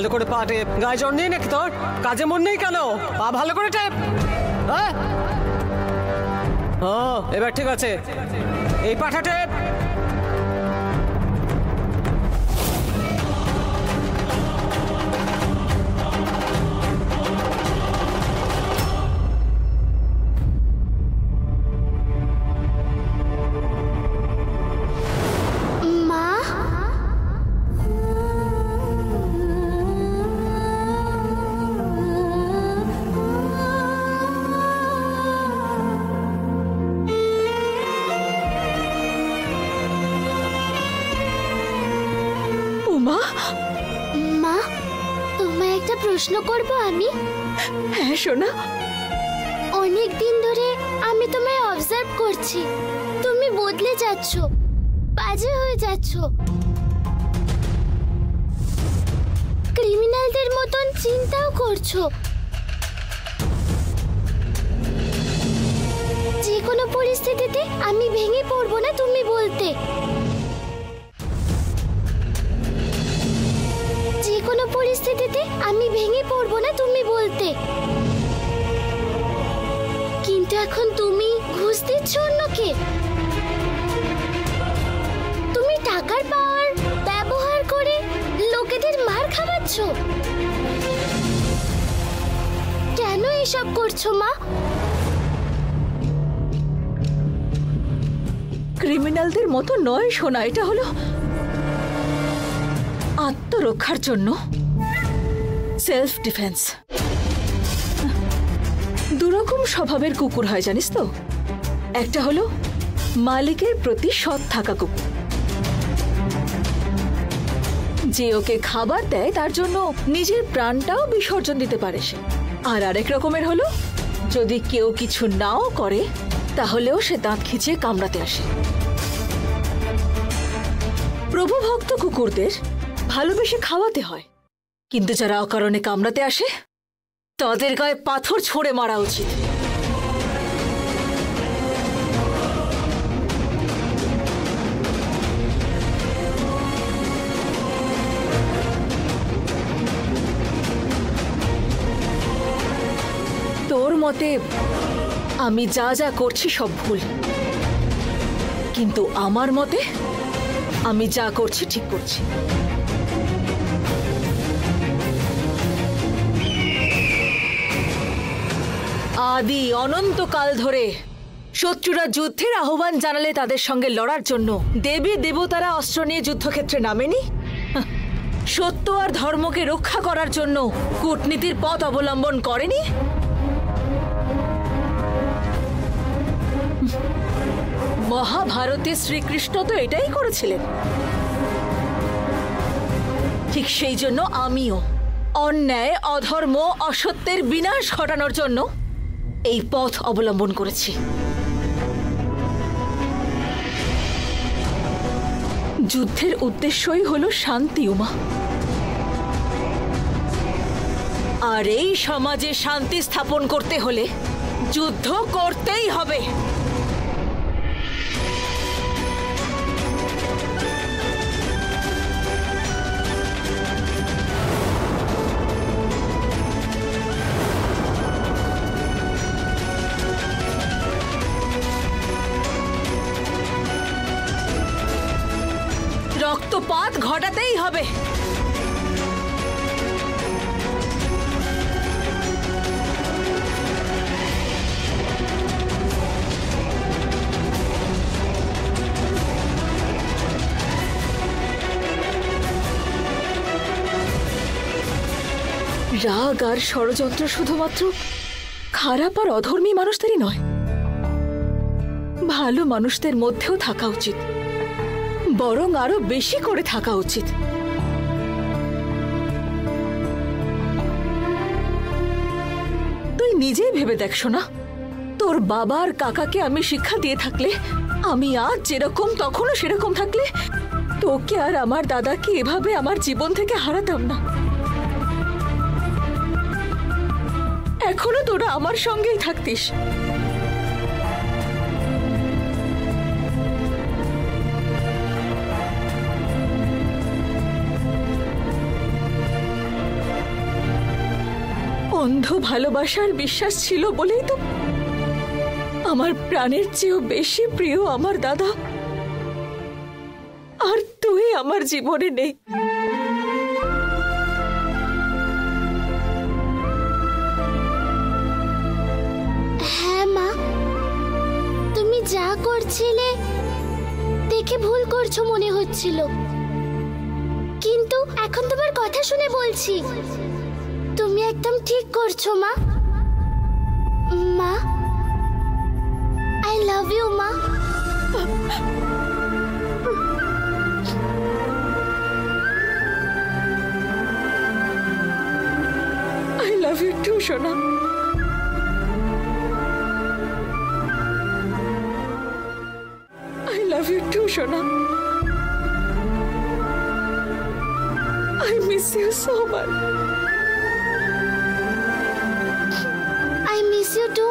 ভালো করে পা টেপ। গায়ে জ্বর নেই নাকি তোর? কাজে মন নেই কেন? পা ভালো করে টেপ। হ্যাঁ, এবার ঠিক আছে। এই পাটা টেপ। প্রশ্ন করব আমি? হ্যাঁ সোনা। অনেক দিন ধরে আমি তোমায় অবজার্ভ করছি। তুমি বদলে যাচ্ছ, বাজে হয়ে যাচ্ছ, ক্রিমিনালদের মতন চিন্তাও করছো। যে কোনো পরিস্থিতিতে আমি ভেঙে পড়বো না তুমি বলতে। যে কোনো পরিস্থিতিতে আমি ভেঙে পড়বো না তুমি বলতে। কিন্তু এখন তুমি ঘুষ দিচ্ছ অন্যকে। তুমি টাকার পাওয়ার ব্যবহার করে লোকেদের মার খাওয়াচ্ছ। কেন এসব করছো মা? ক্রিমিনালদের মতো নয় সোনা, এটা হলো আত্মরক্ষার জন্য সেলফ ডিফেন্স। দুরকম স্বভাবের কুকুর হয় জানিস তো। একটা হলো মালিকের প্রতি সৎ থাকা কুকুর, যে ওকে খাবার দেয় তার জন্য নিজের প্রাণটাও বিসর্জন দিতে পারে সে। আর আরেক রকমের হলো যদি কেউ কিছু নাও করে তাহলেও সে দাঁত খিচিয়ে কামড়াতে আসে। প্রভুভক্ত কুকুরদের ভালোবেসে খাওয়াতে হয়, কিন্তু যারা অকারণে কামড়াতে আসে তাদের গায়ে পাথর ছুঁড়ে মারা উচিত। তোর মতে আমি যা যা করছি সব ভুল, কিন্তু আমার মতে আমি যা করছি ঠিক করছি। আদি অনন্তকাল ধরে শত্রুরা যুদ্ধের আহ্বান জানালে তাদের সঙ্গে লড়ার জন্য দেবী দেবতারা অস্ত্র নিয়ে যুদ্ধক্ষেত্রে নামেনি। সত্য আর ধর্মকে রক্ষা করার জন্য কূটনীতির পথ অবলম্বন করেনি। মহাভারতে শ্রীকৃষ্ণ তো এটাই করেছিলেন। ঠিক সেই জন্য আমিও অন্যায়, অধর্ম, অসত্যের বিনাশ ঘটানোর জন্য এই পথ অবলম্বন করেছি। যুদ্ধের উদ্দেশ্যই হলো শান্তি উমা, আর এই সমাজে শান্তি স্থাপন করতে হলে যুদ্ধ করতেই হবে। রক্তপাত ঘটাতেই হবে। রাগ আর ষড়যন্ত্র শুধুমাত্র খারাপ আর অধর্মী মানুষদেরই নয়, ভালো মানুষদের মধ্যেও থাকা উচিত, বরং আরো বেশি করে থাকা উচিত। তুই নিজেই ভেবে দেখছো না, তোর বাবা আর কাকাকে আমি শিক্ষা দিয়ে থাকলে, আমি আজ যেরকম তখনও সেরকম থাকলে, তোকে আর আমার দাদাকে এভাবে আমার জীবন থেকে হারাতাম না। এখনো তোরা আমার সঙ্গেই থাকতিস। অন্ধ ভালোবাসার বিশ্বাস ছিল বলেই তো আমার প্রাণের চেয়েও বেশি প্রিয় আমার দাদা। আর তুই আমার জীবনে নেই। হ্যাঁ মা, তুমি যা করছিলে দেখে ভুল করছো মনে হচ্ছিল, কিন্তু এখন তোমার কথা শুনে বলছি তুমি একদম ঠিক করছো মা। মা, আই লাভ ইউ মা। আই লাভ ইউ টু সোনা। আই লাভ ইউ টু সোনা। I miss you so much. I miss you too